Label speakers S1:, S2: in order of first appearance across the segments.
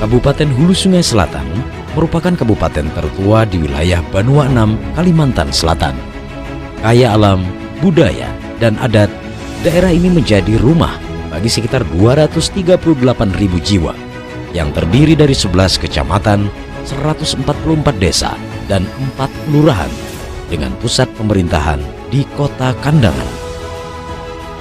S1: Kabupaten Hulu Sungai Selatan merupakan kabupaten tertua di wilayah Banua 6, Kalimantan Selatan. Kaya alam, budaya, dan adat, daerah ini menjadi rumah bagi sekitar 238.000 jiwa yang terdiri dari 11 kecamatan, 144 desa, dan 4 kelurahan dengan pusat pemerintahan di Kota Kandangan.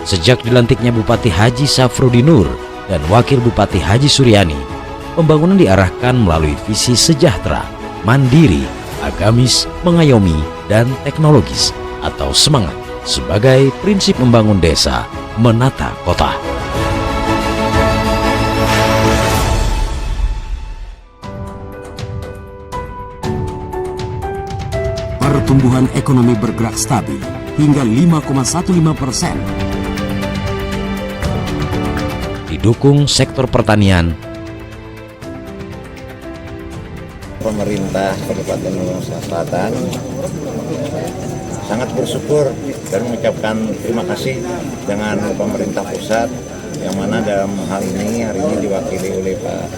S1: Sejak dilantiknya Bupati Haji Safrudin Nur dan Wakil Bupati Haji Suryani, pembangunan diarahkan melalui visi sejahtera, mandiri, agamis, mengayomi, dan teknologis atau semangat sebagai prinsip membangun desa, menata kota.
S2: Pertumbuhan ekonomi bergerak stabil hingga 5,15%.
S1: Didukung sektor pertanian.
S3: Pemerintah Kabupaten Hulu Sungai Selatan sangat bersyukur dan mengucapkan terima kasih dengan pemerintah pusat, yang mana dalam hal ini hari ini diwakili oleh Pak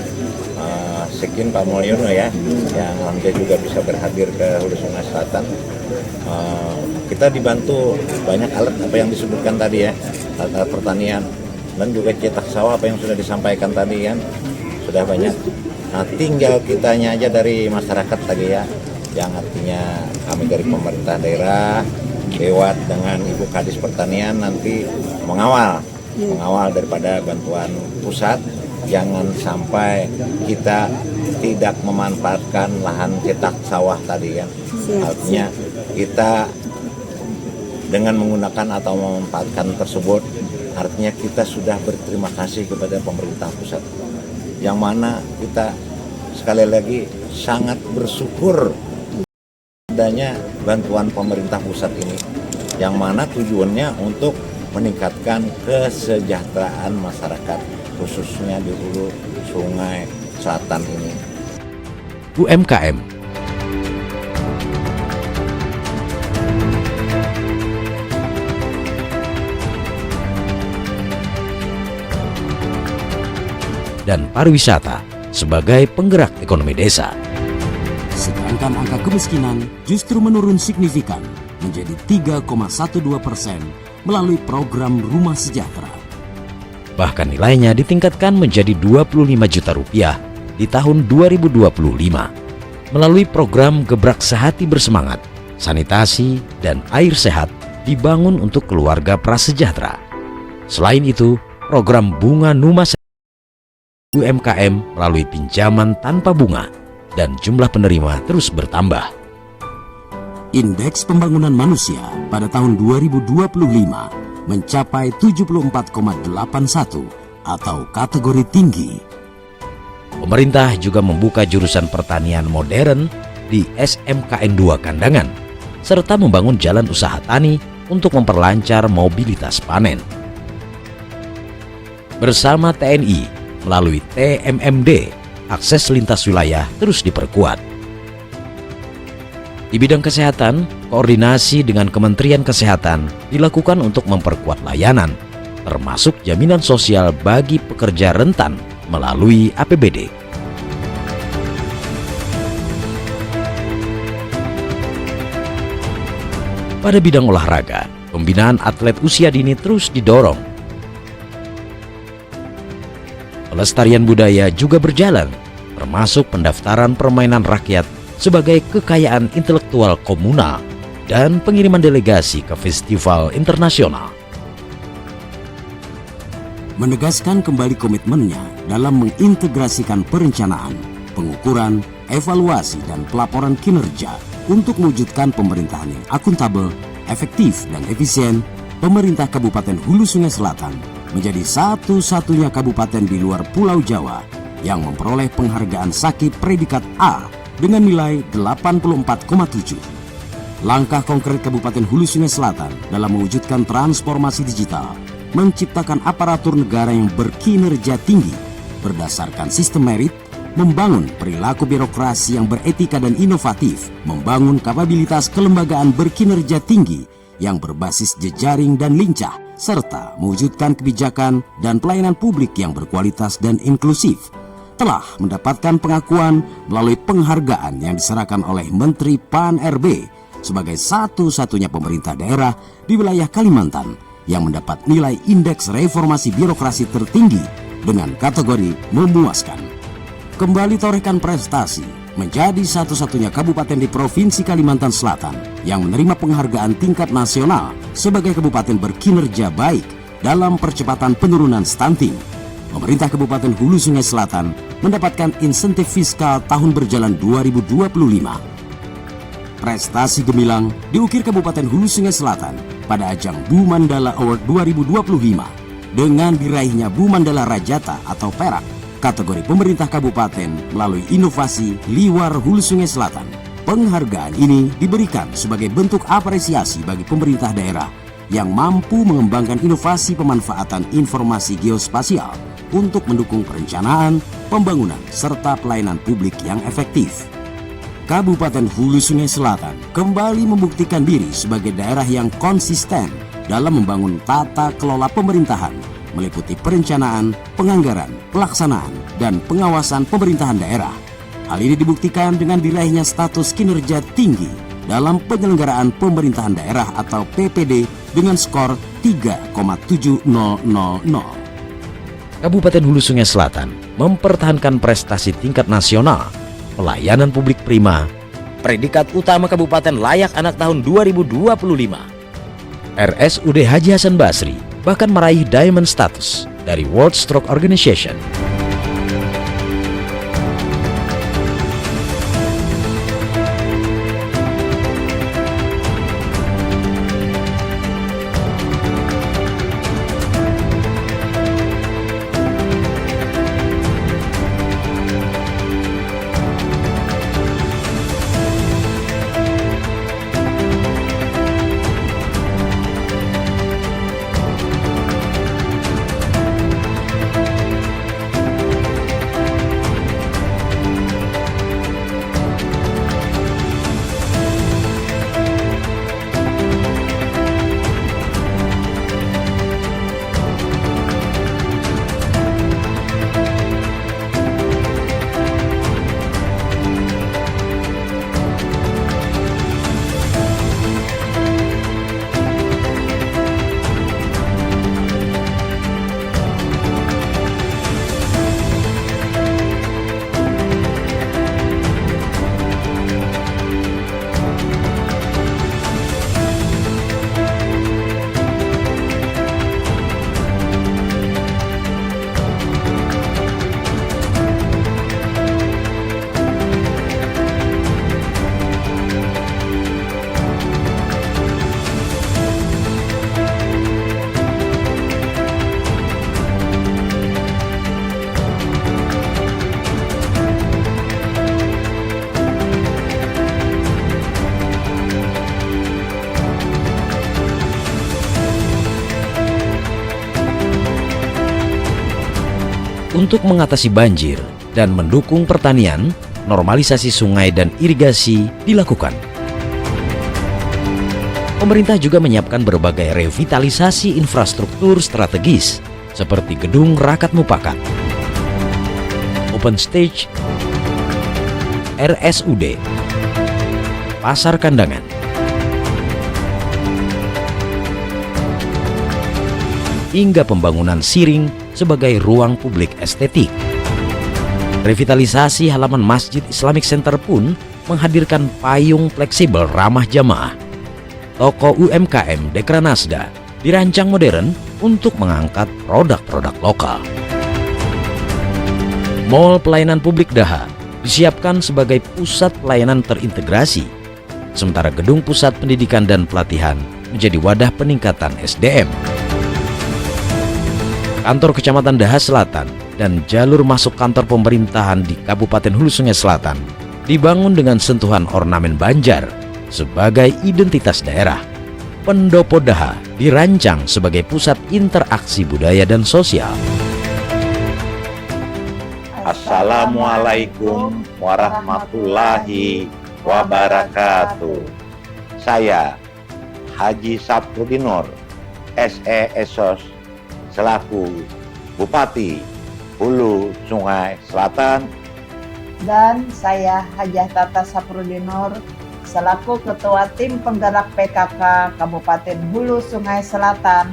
S3: Sekin Pak Mulyono ya, yang alhamdulillah juga bisa berhadir ke Hulu Sungai Selatan. Kita dibantu banyak alat apa yang disebutkan tadi ya, alat pertanian dan juga cetak sawah apa yang sudah disampaikan tadi kan, sudah banyak. Nah, tinggal kitanya aja dari masyarakat tadi ya, yang artinya kami dari pemerintah daerah lewat dengan Ibu Kadis Pertanian nanti mengawal daripada bantuan pusat. Jangan sampai kita tidak memanfaatkan lahan cetak sawah tadi kan. Artinya kita dengan menggunakan atau memanfaatkan tersebut, artinya kita sudah berterima kasih kepada pemerintah pusat. Yang mana kita sekali lagi sangat bersyukur adanya bantuan pemerintah pusat ini, yang mana tujuannya untuk meningkatkan kesejahteraan masyarakat khususnya di Hulu Sungai Selatan ini.
S1: UMKM. Dan pariwisata sebagai penggerak ekonomi desa.
S2: Sedangkan angka kemiskinan justru menurun signifikan menjadi 3,12% melalui program Rumah Sejahtera.
S1: Bahkan nilainya ditingkatkan menjadi 25 juta rupiah di tahun 2025 melalui program Gebrak Sehati Bersemangat, sanitasi dan air sehat dibangun untuk keluarga prasejahtera. Selain itu, program Bunga Numa UMKM melalui pinjaman tanpa bunga dan jumlah penerima terus bertambah.
S2: Indeks pembangunan manusia pada tahun 2025 mencapai 74,81 atau kategori tinggi.
S1: Pemerintah juga membuka jurusan pertanian modern di SMKN 2 Kandangan, serta membangun jalan usaha tani untuk memperlancar mobilitas panen. Bersama TNI, melalui TMMD, akses lintas wilayah terus diperkuat. Di bidang kesehatan, koordinasi dengan Kementerian Kesehatan dilakukan untuk memperkuat layanan, termasuk jaminan sosial bagi pekerja rentan melalui APBD. Pada bidang olahraga, pembinaan atlet usia dini terus didorong. Pelestarian budaya juga berjalan, termasuk pendaftaran permainan rakyat sebagai kekayaan intelektual komunal dan pengiriman delegasi ke festival internasional.
S2: Menegaskan kembali komitmennya dalam mengintegrasikan perencanaan, pengukuran, evaluasi, dan pelaporan kinerja untuk mewujudkan pemerintahan yang akuntabel, efektif, dan efisien, pemerintah Kabupaten Hulu Sungai Selatan menjadi satu-satunya kabupaten di luar Pulau Jawa yang memperoleh penghargaan Sakit predikat A dengan nilai 84,7. Langkah konkret Kabupaten Hulu Sungai Selatan dalam mewujudkan transformasi digital, menciptakan aparatur negara yang berkinerja tinggi berdasarkan sistem merit, membangun perilaku birokrasi yang beretika dan inovatif, membangun kapabilitas kelembagaan berkinerja tinggi yang berbasis jejaring dan lincah, serta mewujudkan kebijakan dan pelayanan publik yang berkualitas dan inklusif. telah mendapatkan pengakuan melalui penghargaan yang diserahkan oleh Menteri PAN-RB sebagai satu-satunya pemerintah daerah di wilayah Kalimantan yang mendapat nilai indeks reformasi birokrasi tertinggi dengan kategori memuaskan. Kembali torehkan prestasi, menjadi satu-satunya kabupaten di Provinsi Kalimantan Selatan yang menerima penghargaan tingkat nasional sebagai kabupaten berkinerja baik dalam percepatan penurunan stunting. Pemerintah Kabupaten Hulu Sungai Selatan mendapatkan insentif fiskal tahun berjalan 2025. Prestasi gemilang diukir Kabupaten Hulu Sungai Selatan pada ajang Bu Mandala Award 2025 dengan diraihnya Bu Mandala Rajata atau perak kategori pemerintah kabupaten melalui inovasi Liwar Hulu Sungai Selatan. Penghargaan ini diberikan sebagai bentuk apresiasi bagi pemerintah daerah yang mampu mengembangkan inovasi pemanfaatan informasi geospasial untuk mendukung perencanaan, pembangunan, serta pelayanan publik yang efektif. Kabupaten Hulu Sungai Selatan kembali membuktikan diri sebagai daerah yang konsisten dalam membangun tata kelola pemerintahan, meliputi perencanaan, penganggaran, pelaksanaan, dan pengawasan pemerintahan daerah. Hal ini dibuktikan dengan diraihnya status kinerja tinggi dalam penyelenggaraan pemerintahan daerah atau PPD dengan skor 3,7000.
S1: Kabupaten Hulu Sungai Selatan mempertahankan prestasi tingkat nasional, pelayanan publik prima, predikat utama Kabupaten Layak Anak tahun 2025. RSUD Haji Hasan Basri bahkan meraih Diamond Status dari World Stroke Organization. Untuk mengatasi banjir dan mendukung pertanian, normalisasi sungai dan irigasi dilakukan. Pemerintah juga menyiapkan berbagai revitalisasi infrastruktur strategis seperti Gedung Rakat Mupakat, Open Stage, RSUD, Pasar Kandangan, hingga pembangunan Siring sebagai ruang publik estetik. Revitalisasi halaman Masjid Islamic Center pun menghadirkan payung fleksibel ramah jamaah. Toko UMKM Dekranasda dirancang modern untuk mengangkat produk-produk lokal. Mall Pelayanan Publik Daha disiapkan sebagai pusat pelayanan terintegrasi, sementara Gedung Pusat Pendidikan dan Pelatihan menjadi wadah peningkatan SDM. Kantor Kecamatan Daha Selatan dan jalur masuk kantor pemerintahan di Kabupaten Hulu Sungai Selatan dibangun dengan sentuhan ornamen Banjar sebagai identitas daerah. Pendopo Daha dirancang sebagai pusat interaksi budaya dan sosial.
S3: Assalamualaikum warahmatullahi wabarakatuh. Saya Haji Sapudinor, SE Esos, selaku Bupati Hulu Sungai Selatan.
S4: Dan saya Hajah Tata Saprudinur selaku Ketua Tim Penggerak PKK Kabupaten Hulu Sungai Selatan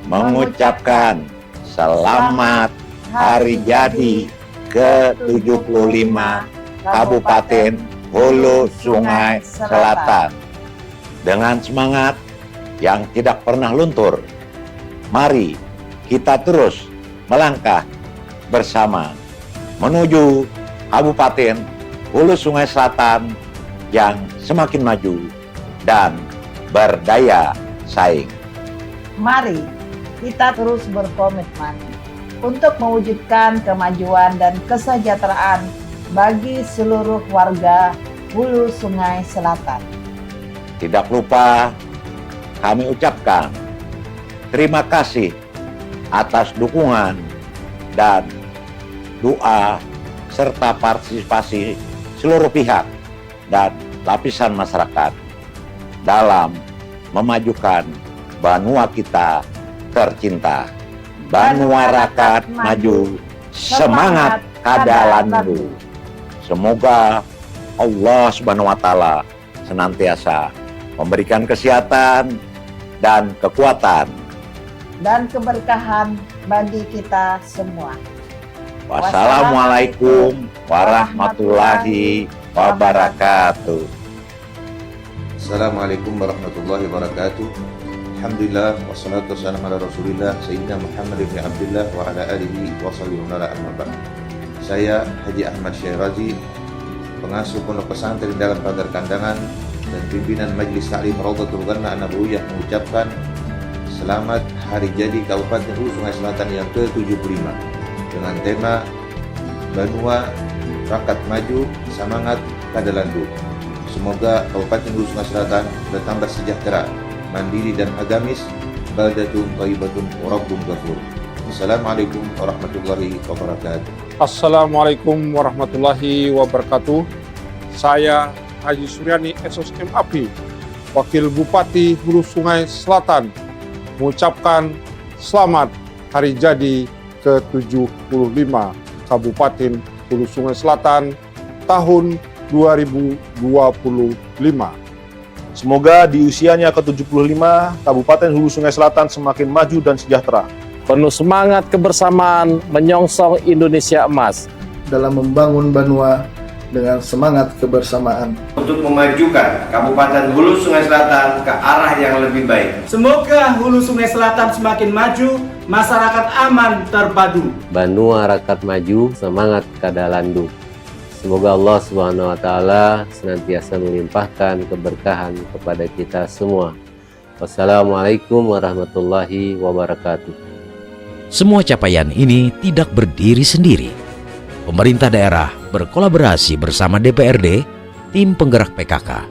S3: mengucapkan selamat hari jadi ke-75 Kabupaten Hulu Sungai Selatan. Dengan semangat yang tidak pernah luntur, mari kita terus melangkah bersama menuju Kabupaten Hulu Sungai Selatan yang semakin maju dan berdaya saing.
S4: Mari kita terus berkomitmen untuk mewujudkan kemajuan dan kesejahteraan bagi seluruh warga Hulu Sungai Selatan.
S3: Tidak lupa kami ucapkan terima kasih atas dukungan dan doa serta partisipasi seluruh pihak dan lapisan masyarakat dalam memajukan Banua kita tercinta. Banua Rakat maju, semangat kadalandu. Semoga Allah Subhanahu wa Ta'ala senantiasa memberikan kesehatan dan kekuatan
S4: Dan keberkahan bagi kita semua.
S3: Wassalamualaikum warahmatullahi wabarakatuh.
S5: Assalamualaikum warahmatullahi wabarakatuh. Alhamdulillah wassalatu wassalamu ala Rasulillah Sayyidina Muhammad ibn Abdullah wa ala alihi wa sallallahu amma ba'd. Saya Haji Ahmad Syairazi, pengasuh pondok pesantren dalam Pagar Kandangan dan pimpinan Majelis Ta'lim Raudhatul Ghannah An-Nabawiyah, mengucapkan selamat hari jadi Kabupaten Hulu Sungai Selatan yang ke-75 dengan tema Banua Rakat Maju, Semangat Kadalandu. Semoga Kabupaten Hulu Sungai Selatan bertambah sejahtera, mandiri dan agamis, baldatun thayyibatun wa rabbun ghafur. Assalamualaikum warahmatullahi wabarakatuh.
S6: Assalamualaikum warahmatullahi wabarakatuh. Saya Haji Suryani SOS MAP, Wakil Bupati Hulu Sungai Selatan, mengucapkan selamat hari jadi ke-75 Kabupaten Hulu Sungai Selatan tahun 2025.
S7: Semoga di usianya ke-75, Kabupaten Hulu Sungai Selatan semakin maju dan sejahtera.
S8: Penuh semangat kebersamaan menyongsong Indonesia emas.
S9: Dalam membangun Banua dengan semangat kebersamaan.
S10: Untuk memajukan Kabupaten Hulu Sungai Selatan ke arah yang lebih baik.
S11: Semoga Hulu Sungai Selatan semakin maju, masyarakat aman terpadu.
S12: Banua Rakat maju, semangat kadalandu. Semoga Allah Subhanahu wa Ta'ala senantiasa melimpahkan keberkahan kepada kita semua. Wassalamualaikum warahmatullahi wabarakatuh.
S1: Semua capaian ini tidak berdiri sendiri. Pemerintah daerah berkolaborasi bersama DPRD, tim penggerak PKK,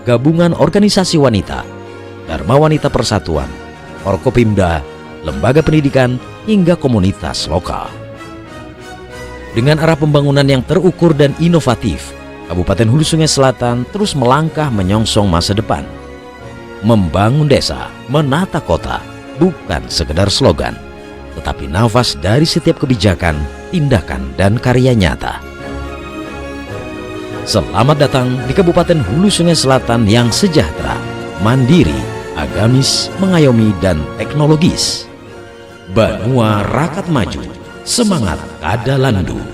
S1: gabungan organisasi wanita, Dharma Wanita Persatuan, Forkopimda, lembaga pendidikan, hingga komunitas lokal. Dengan arah pembangunan yang terukur dan inovatif, Kabupaten Hulu Sungai Selatan terus melangkah menyongsong masa depan. Membangun desa, menata kota, bukan sekedar slogan, tetapi nafas dari setiap kebijakan, tindakan, dan karya nyata. Selamat datang di Kabupaten Hulu Sungai Selatan yang sejahtera, mandiri, agamis, mengayomi, dan teknologis. Banua Rakat maju, semangat kadalandu.